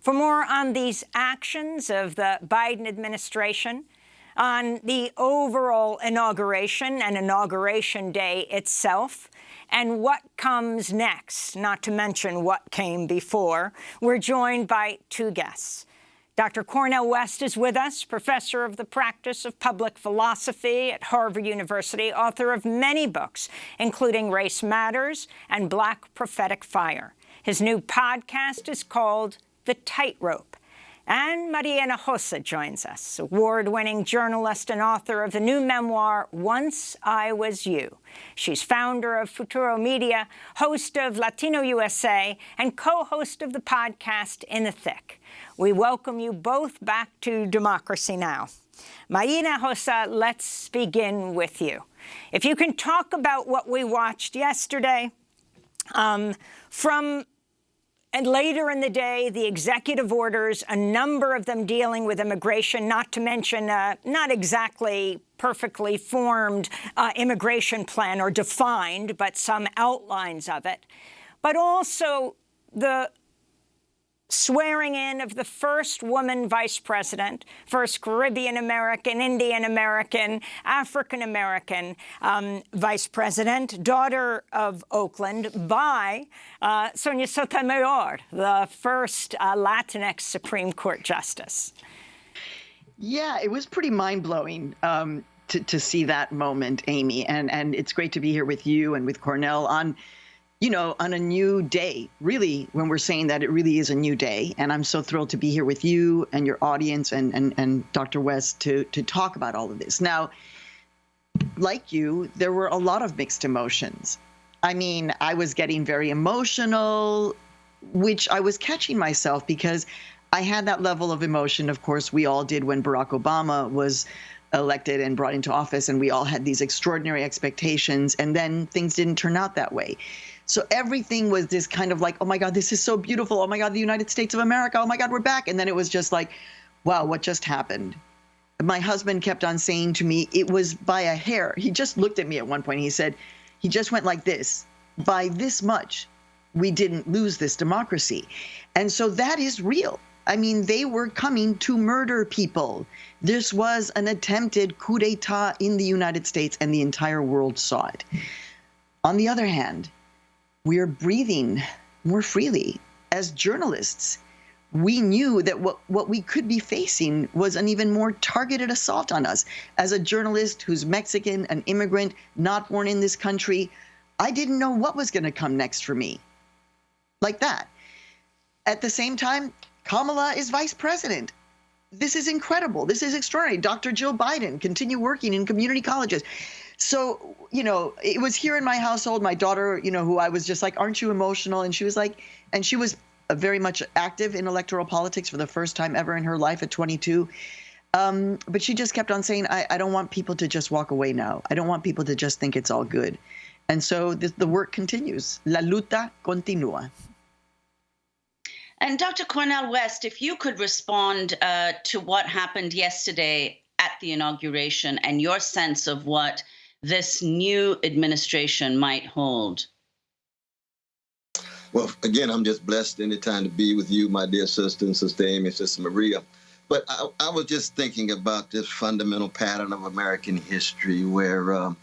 For more on these actions of the Biden administration, on the overall inauguration and Inauguration Day itself, and what comes next, not to mention what came before, we're joined by two guests. Dr. Cornel West is with us, professor of the practice of public philosophy at Harvard University, author of many books, including Race Matters and Black Prophetic Fire. His new podcast is called The Tightrope. And Maria Hinojosa joins us, award-winning journalist and author of the new memoir, Once I Was You. She's founder of Futuro Media, host of Latino USA, and co-host of the podcast In the Thick. We welcome you both back to Democracy Now! Maria Hinojosa, let's begin with you. If you can talk about what we watched yesterday, and later in the day, the executive orders, a number of them dealing with immigration, not to mention not exactly perfectly formed immigration plan or defined, but some outlines of it. But also the swearing in of the first woman vice president, first Caribbean-American, Indian-American, African-American vice president, daughter of Oakland, by Sonia Sotomayor, the first Latinx Supreme Court justice. Yeah, it was pretty mind-blowing to see that moment, Amy. And it's great to be here with you and with Cornel on a new day, really, when we're saying that it really is a new day. And I'm so thrilled to be here with you and your audience and Dr. West to talk about all of this. Now, like you, there were a lot of mixed emotions. I mean, I was getting very emotional, which I was catching myself because I had that level of emotion, of course, we all did when Barack Obama was elected and brought into office, and we all had these extraordinary expectations, and then things didn't turn out that way. So everything was this kind of like, oh my God, this is so beautiful. Oh my God, the United States of America. Oh my God, we're back. And then it was just like, wow, what just happened? My husband kept on saying to me, it was by a hair. He just looked at me at one point. He said, he just went like this. By this much, we didn't lose this democracy. And so that is real. I mean, they were coming to murder people. This was an attempted coup d'etat in the United States, and the entire world saw it. On the other hand, we're breathing more freely. As journalists, we knew that what we could be facing was an even more targeted assault on us. As a journalist who's Mexican, an immigrant, not born in this country, I didn't know what was going to come next for me. Like that. At the same time, Kamala is vice president. This is incredible. This is extraordinary. Dr. Jill Biden continue working in community colleges. So, it was here in my household, my daughter, who I was just like, aren't you emotional? And she was like, and she was very much active in electoral politics for the first time ever in her life at 22. But she just kept on saying, I don't want people to just walk away now. I don't want people to just think it's all good. And so the work continues. La luta continúa. And Dr. Cornel West, if you could respond to what happened yesterday at the inauguration and your sense of what this new administration might hold. Well, again, I'm just blessed anytime to be with you, my dear sister and Sister Amy, Sister Maria. But I was just thinking about this fundamental pattern of American history where,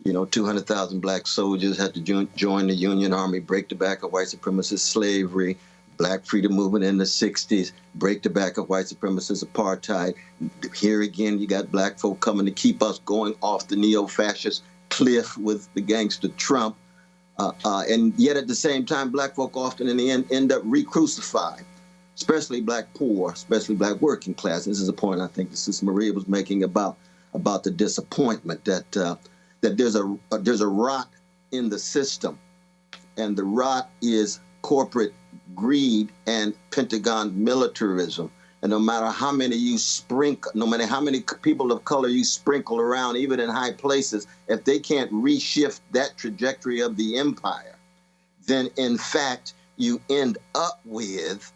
200,000 black soldiers had to join the Union Army, break the back of white supremacist slavery, Black freedom movement in the 60s, break the back of white supremacist apartheid. Here again, you got black folk coming to keep us going off the neo-fascist cliff with the gangster Trump. And yet at the same time, black folk often in the end up re-crucified, especially black poor, especially black working class. This is a point I think that Sister Maria was making about the disappointment that there's a rot in the system, and the rot is corporate greed and Pentagon militarism. And no matter how many no matter how many people of color you sprinkle around, even in high places, if they can't reshift that trajectory of the empire, then in fact you end up with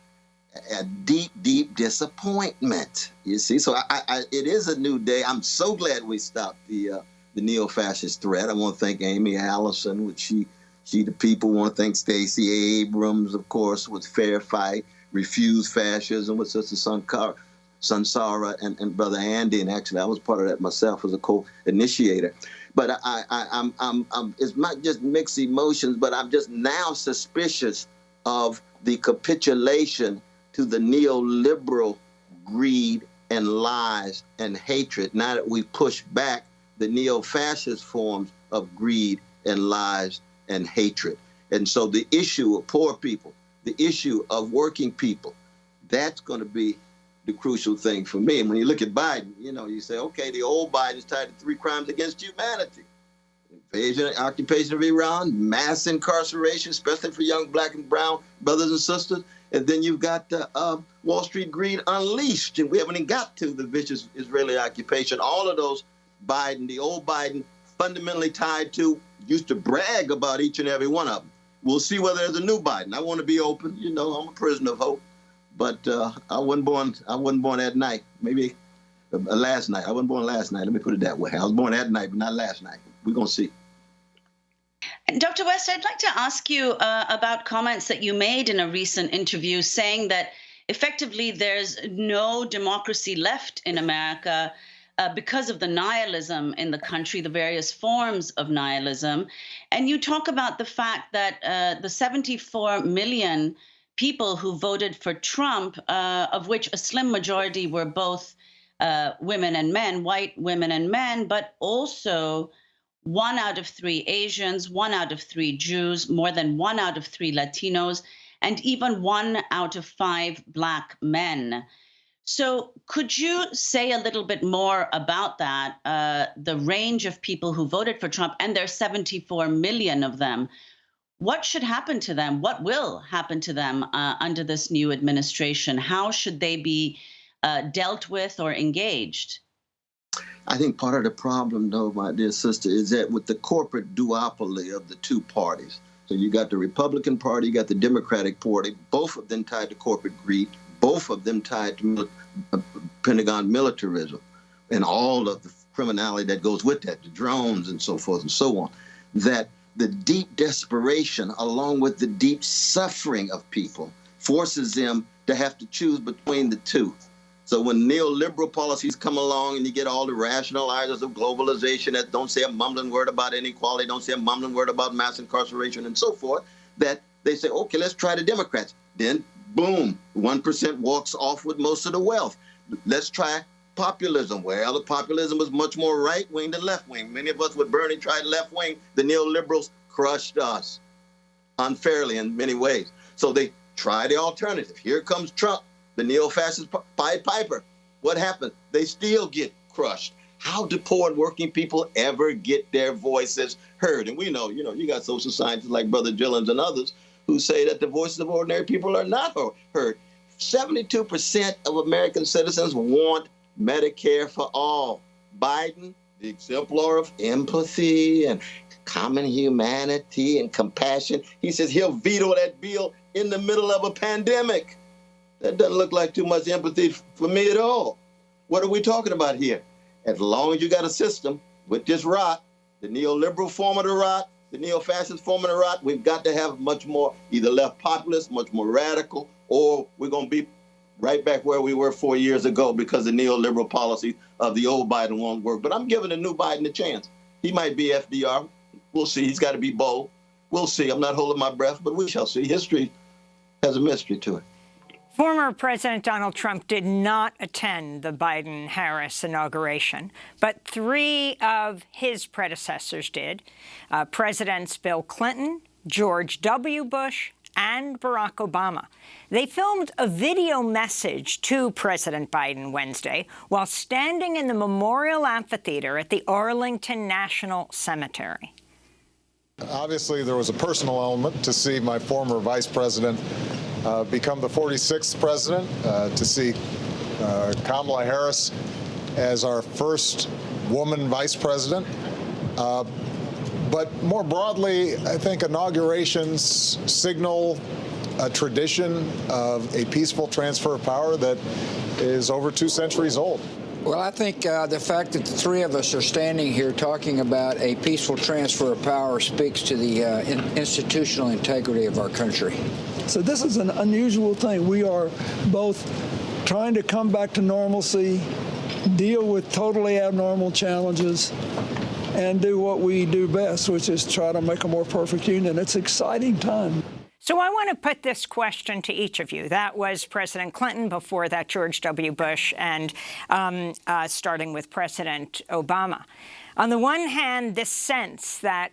a deep, deep disappointment. You see, so it is a new day. I'm so glad we stopped the neo-fascist threat. I want to thank Amy Allison, which she the people. Want to thank Stacey Abrams, of course, with Fair Fight. Refuse Fascism with Sister Sansara and Brother Andy, and actually I was part of that myself as a co-initiator. But it's not just mixed emotions, but I'm just now suspicious of the capitulation to the neoliberal greed and lies and hatred, now that we push back the neo-fascist forms of greed and lies and hatred. And so the issue of poor people, the issue of working people, that's going to be the crucial thing for me. And when you look at Biden, you say, okay, the old Biden's tied to 3 crimes against humanity: invasion and occupation of Iran, mass incarceration, especially for young black and brown brothers and sisters. And then you've got Wall Street greed unleashed, and we haven't even got to the vicious Israeli occupation. All of those Biden, the old Biden, fundamentally tied to, used to brag about each and every one of them. We'll see whether there's a new Biden. I want to be open. I'm a prisoner of hope. But I wasn't born that night. Maybe last night. I wasn't born last night. Let me put it that way. I was born that night, but not last night. We're going to see. And Dr. West, I'd like to ask you about comments that you made in a recent interview saying that effectively there's no democracy left in America because of the nihilism in the country, the various forms of nihilism. And you talk about the fact that the 74 million people who voted for Trump, of which a slim majority were both women and men, white women and men, but also 1 out of 3 Asians, 1 out of 3 Jews, more than 1 out of 3 Latinos, and even 1 out of 5 Black men. So could you say a little bit more about that, the range of people who voted for Trump, and there's 74 million of them? What should happen to them? What will happen to them under this new administration? How should they be dealt with or engaged? I think part of the problem, though, my dear sister, is that with the corporate duopoly of the 2 parties, so you got the Republican Party, you got the Democratic Party, both of them tied to corporate greed, both of them tied to Pentagon militarism and all of the criminality that goes with that, the drones and so forth and so on, that the deep desperation along with the deep suffering of people forces them to have to choose between the 2. So when neoliberal policies come along and you get all the rationalizers of globalization that don't say a mumbling word about inequality, don't say a mumbling word about mass incarceration and so forth, that they say, okay, let's try the Democrats. Then, boom, 1% walks off with most of the wealth. Let's try populism. Well, the populism is much more right-wing than left-wing. Many of us with Bernie tried left-wing. The neoliberals crushed us unfairly in many ways. So they try the alternative. Here comes Trump, the neo-fascist Pied Piper. What happened? They still get crushed. How do poor and working people ever get their voices heard? And we know, you got social scientists like Brother Gillens and others who say that the voices of ordinary people are not heard. 72% of American citizens want Medicare for all. Biden, the exemplar of empathy and common humanity and compassion, he says he'll veto that bill in the middle of a pandemic. That doesn't look like too much empathy for me at all. What are we talking about here? As long as you got a system with this rot, the neoliberal form of the rot, the neo-fascist form of the rot, we've got to have much more either left populist, much more radical, or we're going to be right back where we were 4 years ago because the neoliberal policies of the old Biden won't work. But I'm giving the new Biden a chance. He might be FDR. We'll see. He's got to be bold. We'll see. I'm not holding my breath, but we shall see. History has a mystery to it. Former President Donald Trump did not attend the Biden-Harris inauguration, but 3 of his predecessors did. Presidents Bill Clinton, George W. Bush, and Barack Obama. They filmed a video message to President Biden Wednesday while standing in the Memorial Amphitheater at the Arlington National Cemetery. Obviously, there was a personal element to see my former vice president become the 46th president, to see Kamala Harris as our first woman vice president. But more broadly, I think inaugurations signal a tradition of a peaceful transfer of power that is over 2 centuries old. Well, I think the fact that the 3 of us are standing here talking about a peaceful transfer of power speaks to the institutional integrity of our country. So this is an unusual thing. We are both trying to come back to normalcy, deal with totally abnormal challenges, and do what we do best, which is try to make a more perfect union. It's an exciting time. So I want to put this question to each of you. That was President Clinton, before that George W. Bush, and starting with President Obama. On the one hand, this sense that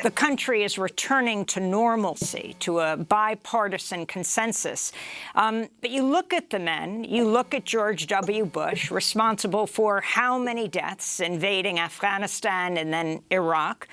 the country is returning to normalcy, to a bipartisan consensus. But you look at the men, you look at George W. Bush, responsible for how many deaths invading Afghanistan and then Iraq.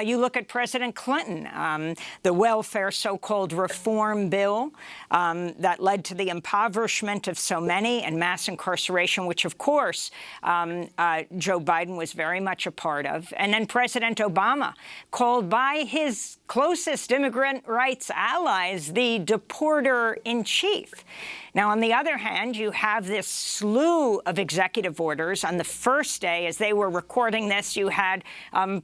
You look at President Clinton, the welfare so-called reform bill that led to the impoverishment of so many and mass incarceration, which, of course, Joe Biden was very much a part of. And then President Obama, called by his closest immigrant rights allies the deporter-in-chief. Now, on the other hand, you have this slew of executive orders. On the first day, as they were recording this, you had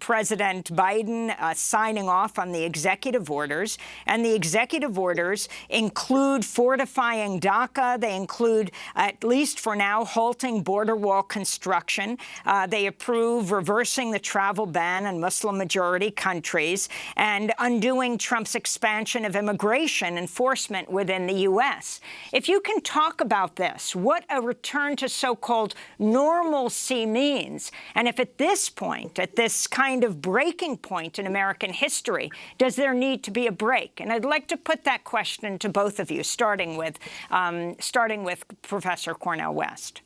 President Biden signing off on the executive orders. And the executive orders include fortifying DACA. They include, at least for now, halting border wall construction. They approve reversing the travel ban in Muslim-majority countries and undoing Trump's expansion of immigration enforcement within the U.S. If you can talk about this, what a return to so-called normalcy means, and if at this point, at this kind of breaking point in American history, does there need to be a break? And I'd like to put that question to both of you, starting with Professor Cornel West.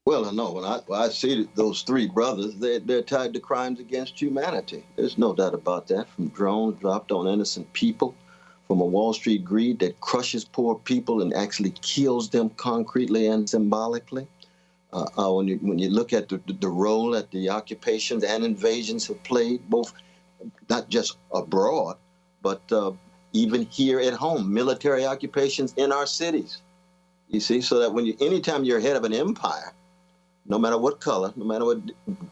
Well, no, when I see those three brothers, they're tied to crimes against humanity. There's no doubt about that, from drones dropped on innocent people, from a Wall Street greed that crushes poor people and actually kills them concretely and symbolically. When you look at the role that the occupations and invasions have played, both not just abroad, but even here at home, military occupations in our cities. You see, so that anytime you're head of an empire, no matter what color, no matter what,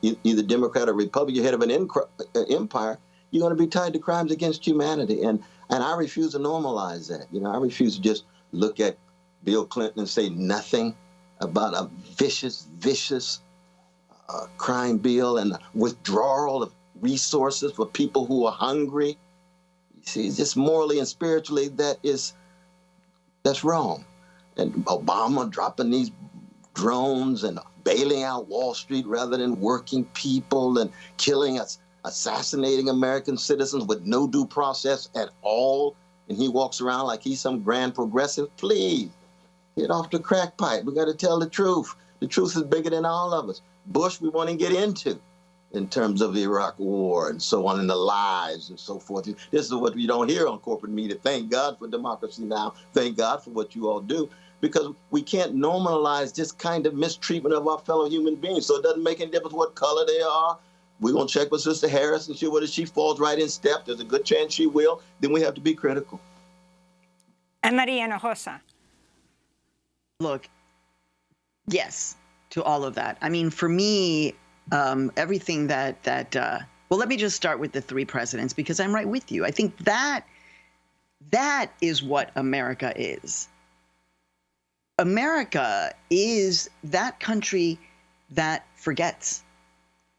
either Democrat or Republican, you're head of an empire, you're going to be tied to crimes against humanity. And I refuse to normalize that. You know, I refuse to just look at Bill Clinton and say nothing about a vicious crime bill and withdrawal of resources for people who are hungry. You see, just morally and spiritually, that's wrong. And Obama dropping these drones and bailing out Wall Street rather than working people, and killing us, assassinating American citizens with no due process at all. And he walks around like he's some grand progressive. Please, get off the crack pipe. We got to tell the truth. The truth is bigger than all of us. Bush, we want to get into in terms of the Iraq war and so on, and the lies and so forth. This is what we don't hear on corporate media. Thank God for democracy now. Thank God for what you all do, because we can't normalize this kind of mistreatment of our fellow human beings. So it doesn't make any difference what color they are. We're going to check with Sister Harris and see whether she falls right in step. There's a good chance she will. Then we have to be critical. And Maria Hinojosa. Look, yes, to all of that. I mean, for me, everything well, let me just start with the three presidents, because I'm right with you. I think that is what America is. America is that country that forgets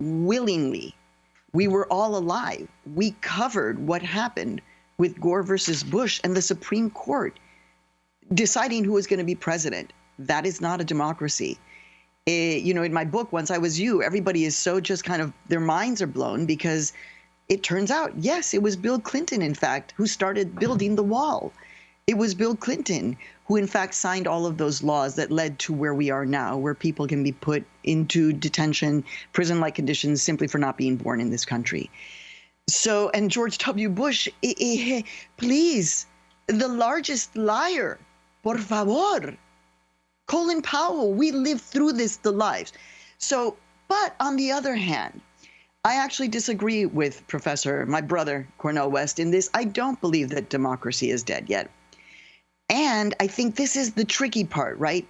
willingly. We were all alive. We covered what happened with Gore versus Bush and the Supreme Court deciding who was going to be president. That is not a democracy. In my book, Once I Was You, everybody is so just kind of, their minds are blown, because it turns out, yes, it was Bill Clinton, in fact, who started building the wall. It was Bill Clinton who, in fact, signed all of those laws that led to where we are now, where people can be put into detention, prison-like conditions, simply for not being born in this country. So, and George W. Bush, please, the largest liar, por favor. Colin Powell, we lived through the lives. So, but on the other hand, I actually disagree with my brother, Cornel West, in this. I don't believe that democracy is dead yet. And I think this is the tricky part, right?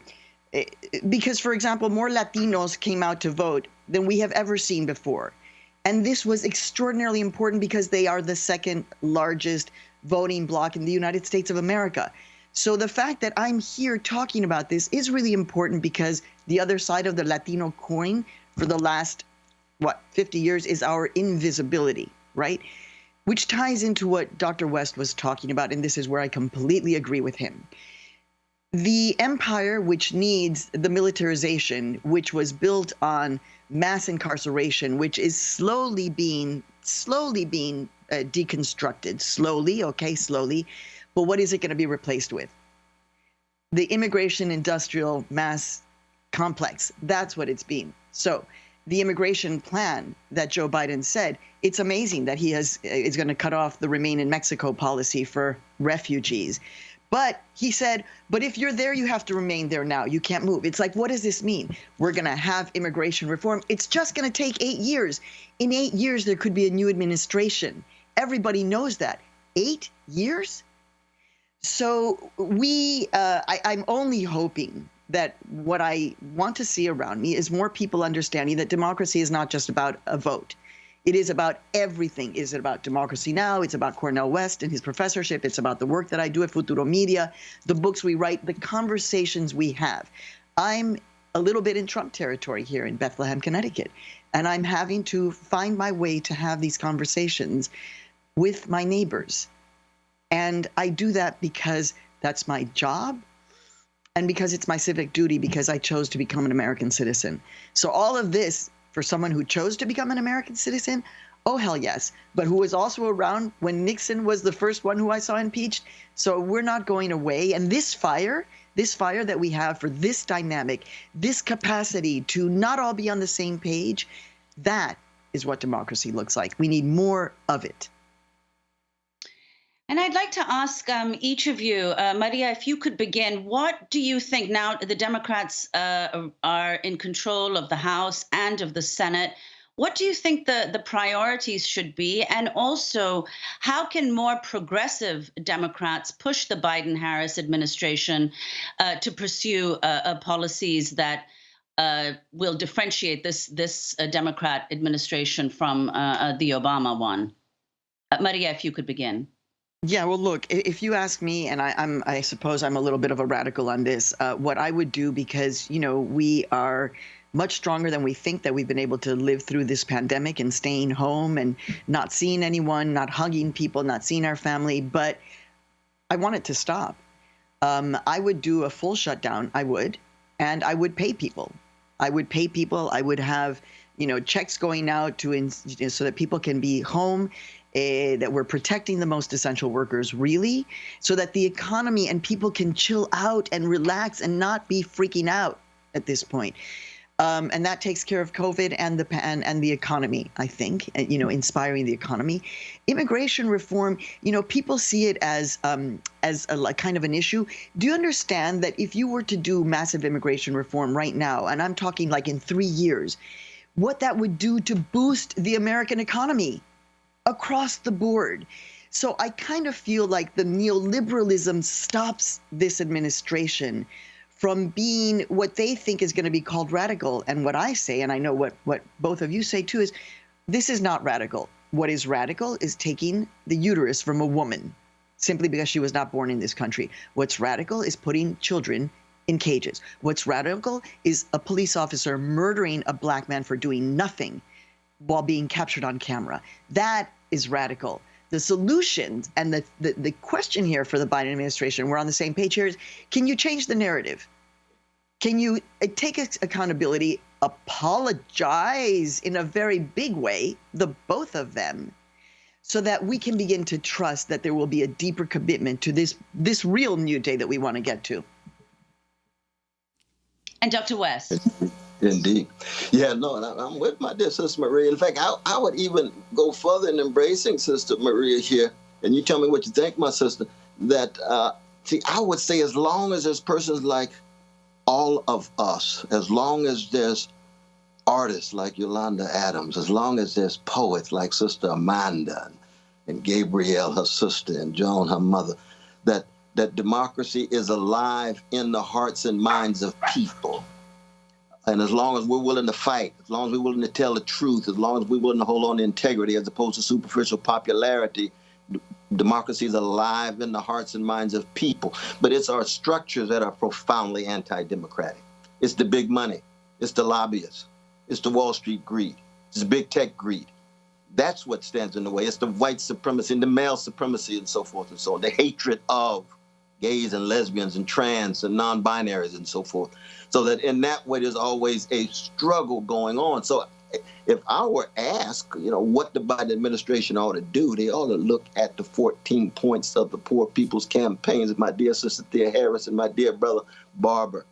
Because, for example, more Latinos came out to vote than we have ever seen before. And this was extraordinarily important because they are the second largest voting bloc in the United States of America. So the fact that I'm here talking about this is really important because the other side of the Latino coin for the last, 50 years is our invisibility, right? Which ties into what Dr. West was talking about, and this is where I completely agree with him. The empire, which needs the militarization, which was built on mass incarceration, which is slowly being deconstructed, slowly. But what is it going to be replaced with? The immigration industrial mass complex. That's what it's being. So the immigration plan that Joe Biden said, it's amazing that he is going to cut off the Remain in Mexico policy for refugees. But he said, but if you're there, you have to remain there now. You can't move. It's like, what does this mean? We're going to have immigration reform. It's just going to take 8 years. In 8 years, there could be a new administration. Everybody knows that. 8 years? So I'm only hoping that what I want to see around me is more people understanding that democracy is not just about a vote. It is about everything. Is it about Democracy Now? It's about Cornel West and his professorship. It's about the work that I do at Futuro Media, the books we write, the conversations we have. I'm a little bit in Trump territory here in Bethlehem, Connecticut, and I'm having to find my way to have these conversations with my neighbors. And I do that because that's my job and because it's my civic duty, because I chose to become an American citizen. So all of this, for someone who chose to become an American citizen, oh, hell yes. But who was also around when Nixon was the first one who I saw impeached. So we're not going away. And this fire that we have for this dynamic, this capacity to not all be on the same page, that is what democracy looks like. We need more of it. And I'd like to ask each of you, Maria, if you could begin, what do you think now the Democrats are in control of the House and of the Senate? What do you think the priorities should be? And also, how can more progressive Democrats push the Biden-Harris administration to pursue policies that will differentiate this Democrat administration from the Obama one? Maria, if you could begin. Yeah, well, look, if you ask me, and I suppose I'm a little bit of a radical on this, what I would do, because, we are much stronger than we think, that we've been able to live through this pandemic and staying home and not seeing anyone, not hugging people, not seeing our family, but I want it to stop. I would do a full shutdown, and I would pay people. I would have, checks going out so that people can be home, that we're protecting the most essential workers, really, so that the economy and people can chill out and relax and not be freaking out at this point. And that takes care of COVID and the economy, I think, inspiring the economy. Immigration reform, people see it as a kind of an issue. Do you understand that if you were to do massive immigration reform right now, and I'm talking like in 3 years, what that would do to boost the American economy across the board? So I kind of feel like the neoliberalism stops this administration from being what they think is going to be called radical. And what I say, and I know what both of you say too, is this is not radical. What is radical is taking the uterus from a woman simply because she was not born in this country. What's radical is putting children in cages. What's radical is a police officer murdering a black man for doing nothing while being captured on camera. That is radical. The solution and the question here for the Biden administration, we're on the same page here, is can you change the narrative? Can you take accountability, apologize in a very big way, the both of them, so that we can begin to trust that there will be a deeper commitment to this real new day that we want to get to? And Dr. West. Indeed. Yeah, no, and I'm with my dear Sister Maria. In fact, I would even go further in embracing Sister Maria here. And you tell me what you think, my sister, that, I would say as long as there's persons like all of us, as long as there's artists like Yolanda Adams, as long as there's poets like Sister Amanda and Gabrielle, her sister, and Joan, her mother, that democracy is alive in the hearts and minds of people. And as long as we're willing to fight, as long as we're willing to tell the truth, as long as we're willing to hold on to integrity as opposed to superficial popularity, Democracy is alive in the hearts and minds of people, but it's our structures that are profoundly anti-democratic. It's the big money. It's the lobbyists. It's the Wall Street greed. It's the big tech greed. That's what stands in the way. It's the white supremacy and the male supremacy and so forth and so on. The hatred of gays and lesbians and trans and non-binaries and so forth. So that in that way, there's always a struggle going on. So if I were asked, what the Biden administration ought to do, they ought to look at the 14 points of the Poor People's Campaigns, my dear sister Thea Harris and my dear brother Barber.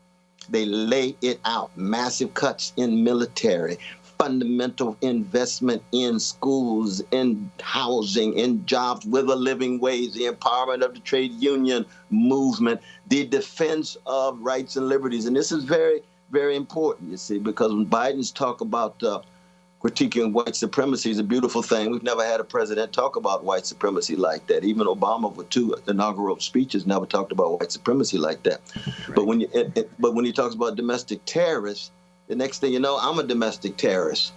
They lay it out. Massive cuts in military, fundamental investment in schools, in housing, in jobs with a living wage, the empowerment of the trade union movement, the defense of rights and liberties. And this is very, very important, you see, because when Biden's talk about critiquing white supremacy is a beautiful thing. We've never had a president talk about white supremacy like that. Even Obama, with 2 inaugural speeches, never talked about white supremacy like that. Right. But when he talks about domestic terrorists, the next thing you know, I'm a domestic terrorist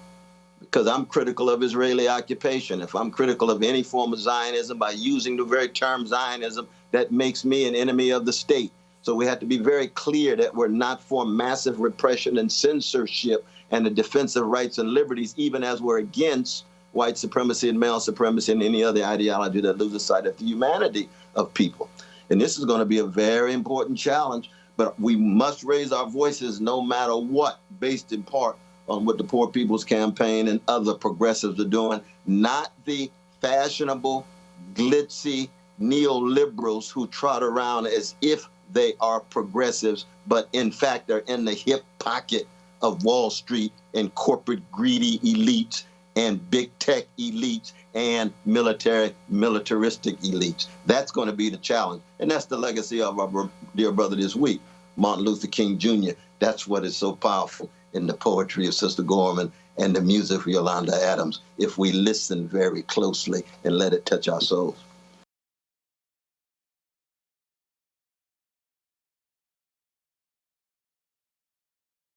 because I'm critical of Israeli occupation. If I'm critical of any form of Zionism, by using the very term Zionism, that makes me an enemy of the state. So we have to be very clear that we're not for massive repression and censorship and the defense of rights and liberties, even as we're against white supremacy and male supremacy and any other ideology that loses sight of the humanity of people. And this is going to be a very important challenge, but we must raise our voices no matter what, based in part on what the Poor People's Campaign and other progressives are doing, not the fashionable, glitzy neoliberals who trot around as if they are progressives, but in fact are in the hip pocket of Wall Street and corporate greedy elites and big tech elites and militaristic elites. That's going to be the challenge. And that's the legacy of our dear brother this week, Martin Luther King Jr. That's what is so powerful in the poetry of Sister Gorman and the music of Yolanda Adams, if we listen very closely and let it touch our souls.